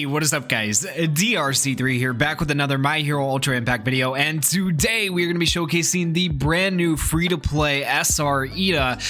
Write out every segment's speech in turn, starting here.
Hey, what is up guys? DRC3 here, back with another My Hero Ultra Impact video, and today we're going to be showcasing the brand new free-to-play SR Iida,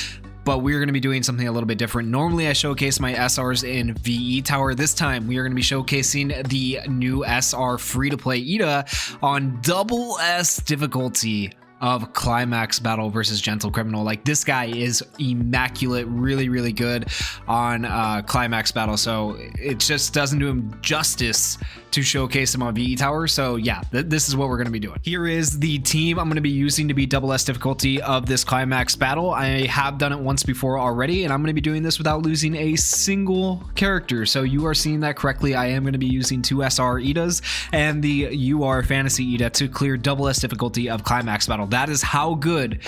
but we're going to be doing something a little bit different. Normally I showcase my SRs in VE Tower. This time we are going to be showcasing the new SR free-to-play Iida on double S difficulty of Climax battle versus Gentle Criminal. Like, this guy is immaculate, really good on Climax battle, so it just doesn't do him justice to showcase him on VE Tower. So yeah, this is what we're going to be doing. Here is the team I'm going to be using to be double S difficulty of this Climax battle. I have done it once before already, and I'm going to be doing this without losing a single character. So you are seeing that correctly. I am going to be using two SR Iidas and the UR Fantasy Iida to clear double S difficulty of Climax battle. That is how good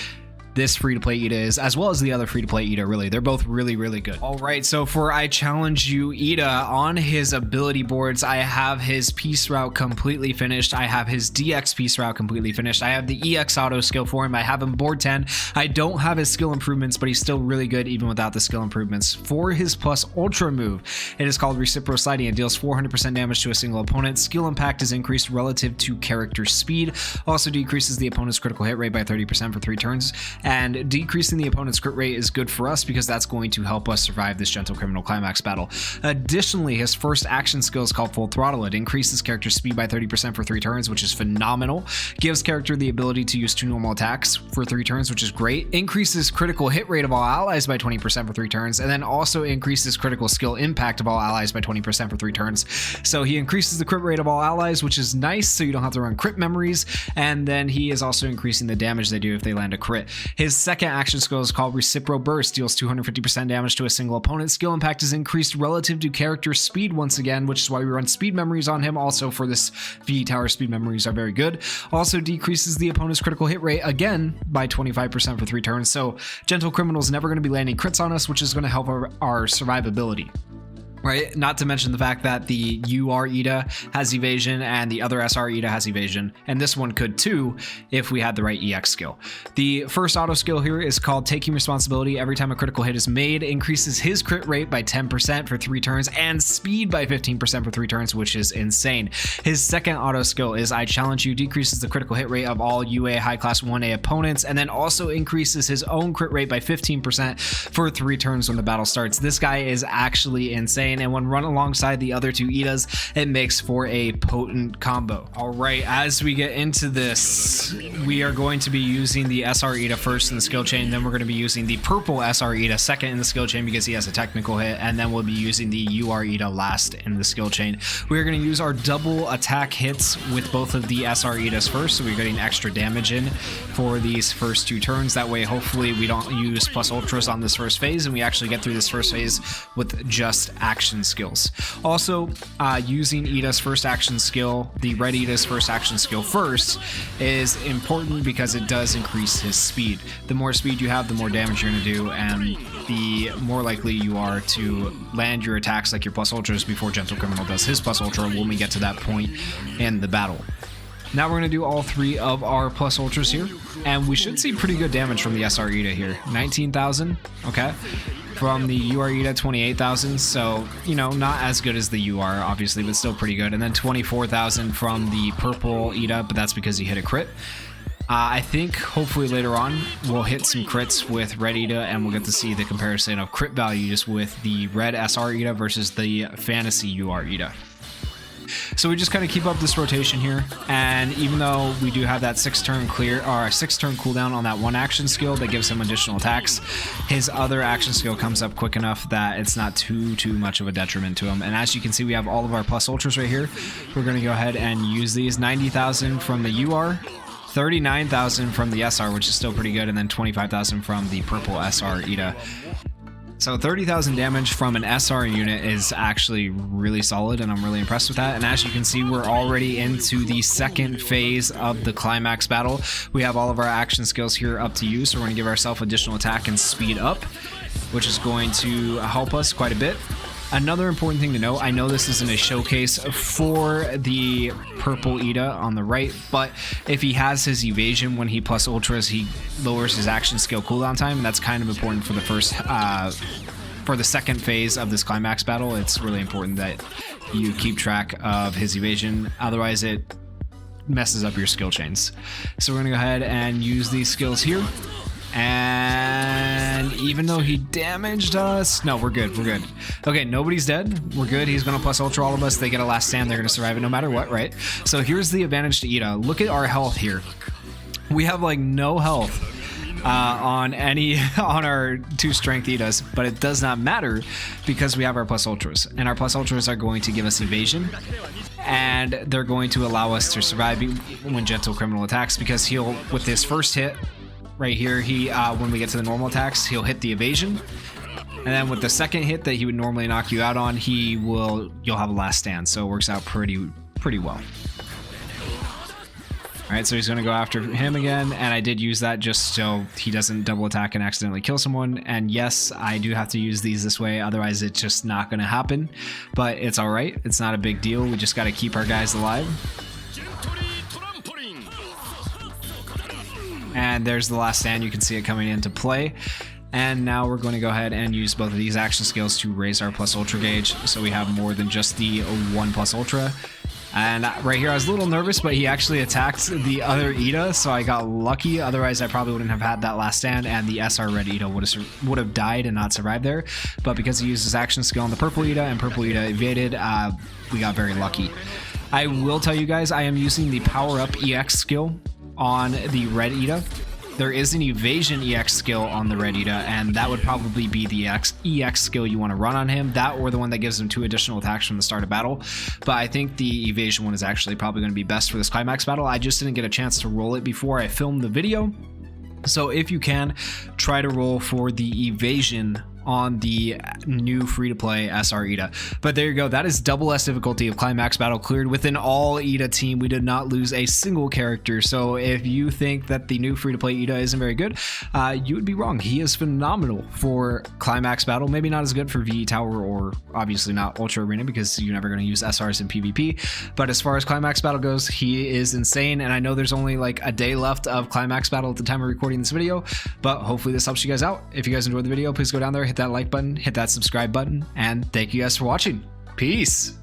this free-to-play Iida is, as well as the other free-to-play Iida. Really, they're both really good. All right, so for I Challenge You Iida, on his ability boards, I have his Peace Route completely finished. I have his DX Peace Route completely finished. I have the EX Auto skill for him. I have him board 10. I don't have his skill improvements, but he's still really good even without the skill improvements. For his plus ultra move, it is called Reciprocal Sliding. It deals 400% damage to a single opponent. Skill impact is increased relative to character speed. Also decreases the opponent's critical hit rate by 30% for 3 turns. And decreasing the opponent's crit rate is good for us because that's going to help us survive this Gentle Criminal Climax battle. Additionally, his first action skill is called Full Throttle. It increases character speed by 30% for 3 turns, which is phenomenal. Gives character the ability to use 2 normal attacks for 3 turns, which is great. Increases critical hit rate of all allies by 20% for 3 turns, and then also increases critical skill impact of all allies by 20% for 3 turns. So he increases the crit rate of all allies, which is nice, so you don't have to run crit memories, and then he is also increasing the damage they do if they land a crit. His second action skill is called Reciprocal Burst, deals 250% damage to a single opponent. Skill impact is increased relative to character speed once again, which is why we run speed memories on him. Also for this VE Tower, speed memories are very good. Also decreases the opponent's critical hit rate again by 25% for 3 turns. So Gentle Criminal is never going to be landing crits on us, which is going to help our survivability. Right, not to mention the fact that the UR Iida has evasion and the other SR Iida has evasion, and this one could too if we had the right EX skill. The first auto skill here is called Taking Responsibility. Every time a critical hit is made, increases his crit rate by 10% for 3 turns and speed by 15% for 3 turns, which is insane. His second auto skill is I Challenge You, decreases the critical hit rate of all UA high class 1A opponents, and then also increases his own crit rate by 15% for 3 turns when the battle starts. This guy is actually insane, and when run alongside the other 2 Iidas, it makes for a potent combo. All right, as we get into this, we are going to be using the SR Iida first in the skill chain, then we're going to be using the purple SR Iida second in the skill chain because he has a technical hit, and then we'll be using the UR Iida last in the skill chain. We're going to use our double attack hits with both of the SR Iidas first, so we're getting extra damage in for these first 2 turns. That way, hopefully, we don't use plus ultras on this first phase, and we actually get through this first phase with just action skills. Also, using Iida's first action skill, the red Iida's first action skill first, is important because it does increase his speed. The more speed you have, the more damage you're going to do, and the more likely you are to land your attacks like your plus ultras before Gentle Criminal does his plus ultra when we get to that point in the battle. Now we're going to do all 3 of our plus ultras here, and we should see pretty good damage from the SR Iida here. 19,000, okay. From the UR Iida, 28,000, so, you know, not as good as the UR, obviously, but still pretty good. And then 24,000 from the purple Iida, but that's because he hit a crit. I think hopefully later on we'll hit some crits with red Iida, and we'll get to see the comparison of crit values with the red SR Iida versus the fantasy UR Iida. So we just kind of keep up this rotation here, and even though we do have that 6-turn clear or a 6-turn cooldown on that one action skill that gives him additional attacks, his other action skill comes up quick enough that it's not too much of a detriment to him. And as you can see, we have all of our plus ultras right here. We're going to go ahead and use these. 90,000 from the UR, 39,000 from the SR, which is still pretty good, and then 25,000 from the purple SR Iida. So 30,000 damage from an SR unit is actually really solid, and I'm really impressed with that. And as you can see, we're already into the second phase of the Climax battle. We have all of our action skills here up to use, so we're going to give ourselves additional attack and speed up, which is going to help us quite a bit. Another important thing to note, I know this isn't a showcase for the purple Iida on the right, but if he has his evasion when he plus ultras, he lowers his action skill cooldown time, and that's kind of important for the first for the second phase of this Climax battle. It's really important that you keep track of his evasion. Otherwise, it messes up your skill chains. So we're gonna go ahead and use these skills here. And even though he damaged us, no, we're good. We're good. Okay, nobody's dead. We're good. He's gonna plus ultra all of us. They get a last stand. They're gonna survive it no matter what, right? So here's the advantage to Iida. Look at our health here. We have like no health on our 2 strength Iidas, but it does not matter because we have our plus ultras, and our plus ultras are going to give us evasion, and they're going to allow us to survive when gentle criminal attacks, because he'll, with his first hit right here, he when we get to the normal attacks, he'll hit the evasion, and then with the second hit that he would normally knock you out on, you'll have a last stand. So it works out pretty well. All right, so he's going to go after him again, and I did use that just so he doesn't double attack and accidentally kill someone. And yes, I do have to use these this way, otherwise it's just not going to happen. But it's all right. It's not a big deal. We just got to keep our guys alive. And there's the last stand. You can see it coming into play. And now we're going to go ahead and use both of these action skills to raise our plus ultra gauge, so we have more than just the 1 plus ultra. And right here I was a little nervous, but he actually attacked the other Iida, so I got lucky. Otherwise I probably wouldn't have had that last stand, and the SR red Iida would have died and not survived there. But because he used his action skill on the purple Iida and purple Iida evaded, we got very lucky. I will tell you guys, I am using the power up EX skill on the red Iida. There is an evasion EX skill on the red Iida, and that would probably be the EX skill you want to run on him. That, or the one that gives him 2 additional attacks from the start of battle. But I think the evasion one is actually probably going to be best for this climax battle. I just didn't get a chance to roll it before I filmed the video. So if you can, try to roll for the evasion on the new free-to-play SR Iida. But there you go, that is double S difficulty of Climax Battle cleared with an all Iida team. We did not lose a single character, so if you think that the new free-to-play Iida isn't very good, you would be wrong. He is phenomenal for Climax Battle. Maybe not as good for VE Tower, or obviously not Ultra Arena, because you're never going to use SRs in PvP, but as far as Climax Battle goes, he is insane. And I know there's only like a day left of Climax Battle at the time of recording this video, but hopefully this helps you guys out. If you guys enjoyed the video, please go down there, hit that like button, hit that subscribe button, and thank you guys for watching. Peace.